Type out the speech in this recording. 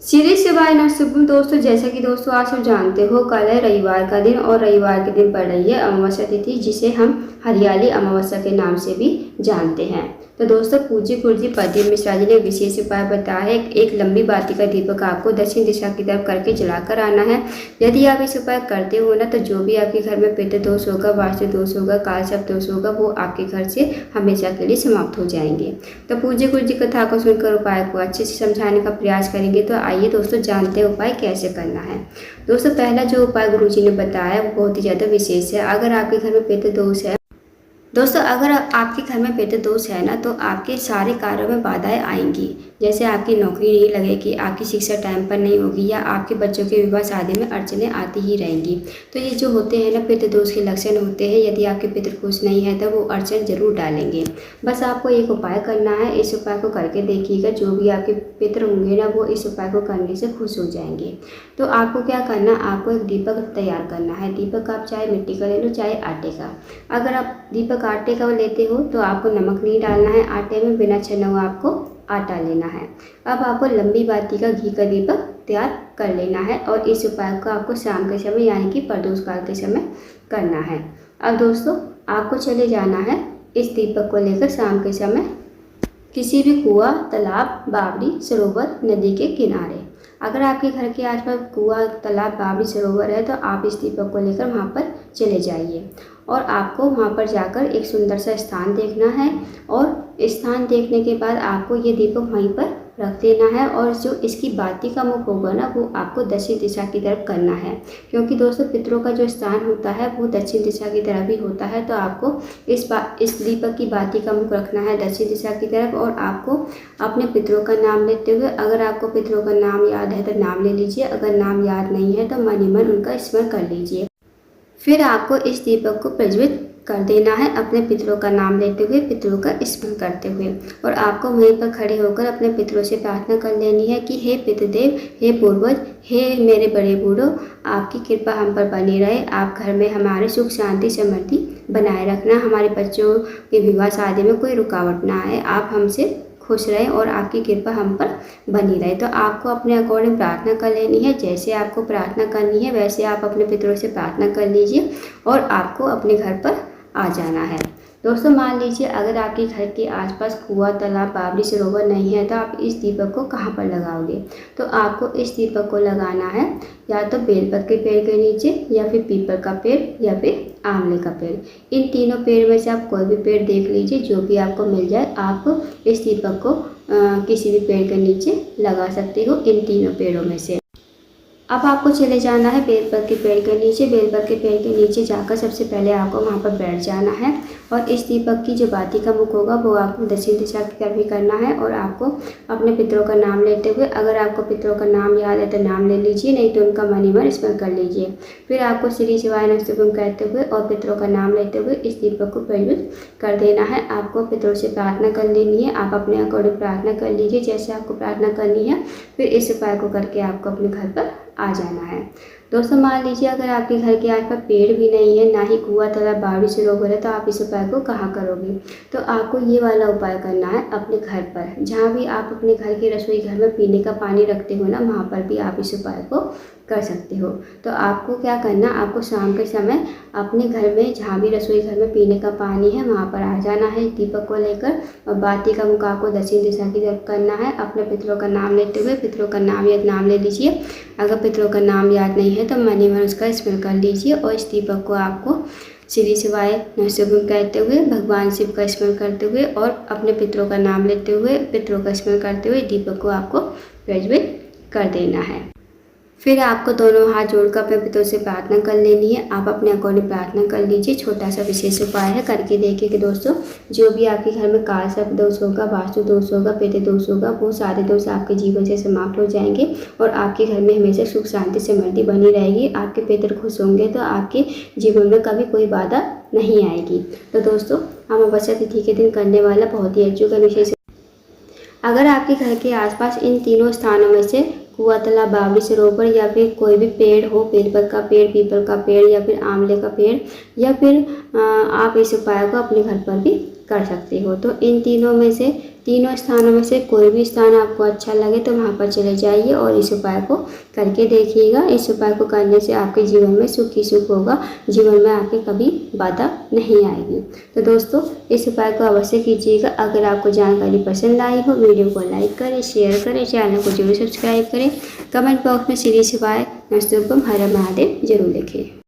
श्री शिवाय नमः दोस्तों, जैसा कि दोस्तों आज हम जानते हो कल है रविवार का दिन और रविवार के दिन पड़ रही है अमावस्या तिथि, जिसे हम हरियाली अमावस्या के नाम से भी जानते हैं। तो दोस्तों पूज्य गुरुजी प्रदीप मिश्रा जी ने विशेष उपाय बताया है। एक लंबी बाती का दीपक आपको दक्षिण दिशा की तरफ करके जलाकर आना है। यदि आप इस उपाय करते हो ना, तो जो भी आपके घर में पितृ दोष होगा, वास्तु दोष होगा, कालसर्प दोष होगा, वो आपके घर से हमेशा के लिए समाप्त हो जाएंगे। तो पूज्य गुरुजी कथा को सुनकर उपाय को अच्छे से समझाने का प्रयास करेंगे। तो आइए दोस्तों जानते हैं उपाय कैसे करना है। दोस्तों पहला जो उपाय गुरुजी ने बताया वो बहुत ही ज़्यादा विशेष है। अगर आपके घर में पितृ दोष है दोस्तों, अगर आपके घर में पितृ दोष है ना, तो आपके सारे कार्यों में बाधाएं आएंगी। जैसे आपकी नौकरी नहीं लगेगी, आपकी शिक्षा टाइम पर नहीं होगी, या आपके बच्चों के विवाह शादी में अड़चनें आती ही रहेंगी। तो ये जो होते हैं ना पितृ दोष के लक्षण होते हैं। यदि आपके पितृ खुश नहीं है तो वो अड़चन जरूर डालेंगे। बस आपको एक उपाय करना है। इस उपाय को करके देखिएगा, जो भी आपके पितृ होंगे ना, वो इस उपाय को करने से खुश हो जाएंगे। तो आपको क्या करना, आपको एक दीपक तैयार करना है। दीपक आप चाहे मिट्टी का ले लो, चाहे आटे का। अगर आप दीपक आटे का लेते हो तो आपको नमक नहीं डालना है आटे में, बिना छना हुआ आपको आटा लेना है। अब आपको लंबी बाती का घी का दीपक तैयार कर लेना है और इस उपाय को आपको शाम के समय यानी कि प्रदोष काल के समय करना है। अब दोस्तों आपको चले जाना है इस दीपक को लेकर शाम के समय किसी भी कुआं, तालाब, बावड़ी, सरोवर, नदी के किनारे। अगर आपके घर के आसपास कुआं, तालाब, बावड़ी, सरोवर है तो आप इस दीपक को लेकर वहाँ पर चले जाइए और आपको वहाँ पर जाकर एक सुंदर सा स्थान देखना है। और स्थान देखने के बाद आपको ये दीपक वहीं पर रख देना है और जो इसकी बाती का मुख होगा ना, वो आपको दक्षिण दिशा की तरफ करना है। क्योंकि दोस्तों पितरों का जो स्थान होता है वो दक्षिण दिशा की तरफ ही होता है। तो आपको इस दीपक की बाती का मुख रखना है दक्षिण दिशा की तरफ और आपको अपने पितरों का नाम लेते हुए, अगर आपको पितरों का नाम याद है तो नाम ले लीजिए, अगर नाम याद नहीं है तो मन ही मन उनका स्मरण कर लीजिए। फिर आपको इस दीपक को प्रज्वलित कर देना है अपने पितरों का नाम लेते हुए, पितरों का स्मरण करते हुए। और आपको वहीं पर खड़े होकर अपने पितरों से प्रार्थना कर लेनी है कि हे पितृदेव, हे पूर्वज, हे मेरे बड़े बूढ़ों, आपकी कृपा हम पर बनी रहे। आप घर में हमारे सुख शांति समृद्धि बनाए रखना। हमारे बच्चों के विवाह शादी में कोई रुकावट ना आए। आप हमसे खुश रहें और आपकी कृपा हम पर बनी रहे। तो आपको अपने अकॉर्डिंग प्रार्थना कर लेनी है। जैसे आपको प्रार्थना करनी है वैसे आप अपने पितरों से प्रार्थना कर लीजिए और आपको अपने घर पर आ जाना है। दोस्तों मान लीजिए अगर आपके घर के आसपास कुआं, तालाब, बावड़ी, सरोवर नहीं है तो आप इस दीपक को कहाँ पर लगाओगे। तो आपको इस दीपक को लगाना है या तो बेलपत्र के पेड़ के नीचे, या फिर पीपल का पेड़, या फिर आंवले का पेड़। इन तीनों पेड़ में से आप कोई भी पेड़ देख लीजिए, जो भी आपको मिल जाए। आप इस दीपक को किसी भी पेड़ के नीचे लगा सकते हो, इन तीनों पेड़ों में से। अब आपको चले जाना है बेलपत्र के पेड़ के नीचे। बेलपत्र के पेड़ के नीचे जाकर सबसे पहले आपको वहाँ पर बैठ जाना है और इस दीपक की जो बाती का मुख होगा वो आपको दक्षिण दिशा की तरफ ही करना है। और आपको अपने पितरों का नाम लेते हुए, अगर आपको पितरों का नाम याद है तो नाम ले लीजिए, नहीं तो उनका मन ही मन स्मरण कर लीजिए। फिर आपको श्री शिवाय नमः कहते हुए और पितरों का नाम लेते हुए इस दीपक को प्रज्वलित कर देना है। आपको पितरों से प्रार्थना कर लेनी है। आप अपने अकॉर्डिंग प्रार्थना कर लीजिए जैसे आपको प्रार्थना करनी है। फिर इस उपाय को करके आपको अपने घर पर आ जाना है। दोस्तों मान लीजिए अगर आपके घर के आसपास पेड़ भी नहीं है, ना ही कुआं, तालाब, बावड़ी, सरोवर है, तो आप इस उपाय को कहाँ करोगे। तो आपको ये वाला उपाय करना है अपने घर पर। जहाँ भी आप अपने घर के रसोई घर में पीने का पानी रखते हो ना, वहाँ पर भी आप इस उपाय को कर सकते हो। तो आपको क्या करना, आपको शाम के समय अपने घर में जहाँ भी रसोई घर में पीने का पानी है वहाँ पर आ जाना है दीपक को लेकर और बाती का मुख आपको दक्षिण दिशा की तरफ करना है। अपने पितरों का नाम लेते हुए, पितरों का नाम या नाम ले लीजिए। अगर पितरों का नाम याद नहीं है तो मन ही मन उसका स्मरण कर लीजिए और इस दीपक को आपको श्री शिवाय नमः कहते हुए, भगवान शिव का स्मरण करते हुए और अपने पितरों का नाम लेते हुए, पितरों का स्मरण करते हुए दीपक को आपको प्रज्वलित कर देना है। फिर आपको दोनों हाथ जोड़कर अपने पितरों से प्रार्थना कर लेनी है। आप अपने अकॉर्डिंग प्रार्थना कर लीजिए। छोटा सा विशेष उपाय है, करके देखिए कि दोस्तों जो भी आपके घर में काल सर्प दोष होगा, वास्तु दोष होगा, पितृ दोष होगा, वो सारे दोष आपके जीवन से समाप्त हो जाएंगे और आपके घर में हमेशा सुख शांति समृद्धि बनी रहेगी। आपके पितृ खुश होंगे तो आपके जीवन में कभी कोई बाधा नहीं आएगी। तो दोस्तों अमावस्या तिथि के दिन करने वाला बहुत ही अचूक विशेष। अगर आपके घर के आसपास इन तीनों स्थानों में से कुआं, तालाब, बावड़ी, सरोवर या फिर कोई भी पेड़ हो, बेलपत्र का पेड़, पीपल का पेड़ या फिर आंवले का पेड़, या फिर आप इस उपाय को अपने घर पर भी कर सकते हो। तो इन तीनों में से तीनों स्थानों में से कोई भी स्थान आपको अच्छा लगे तो वहाँ पर चले जाइए और इस उपाय को करके देखिएगा। इस उपाय को करने से आपके जीवन में सुख ही सुख होगा, जीवन में आपके कभी बाधा नहीं आएगी। तो दोस्तों इस उपाय को अवश्य कीजिएगा। अगर आपको जानकारी पसंद आई हो, वीडियो को लाइक करें, शेयर करें, चैनल को जरूर सब्सक्राइब करें। कमेंट बॉक्स में श्री शिवाय नमस्तुभ्यं हर हर महादेव जरूर लिखें।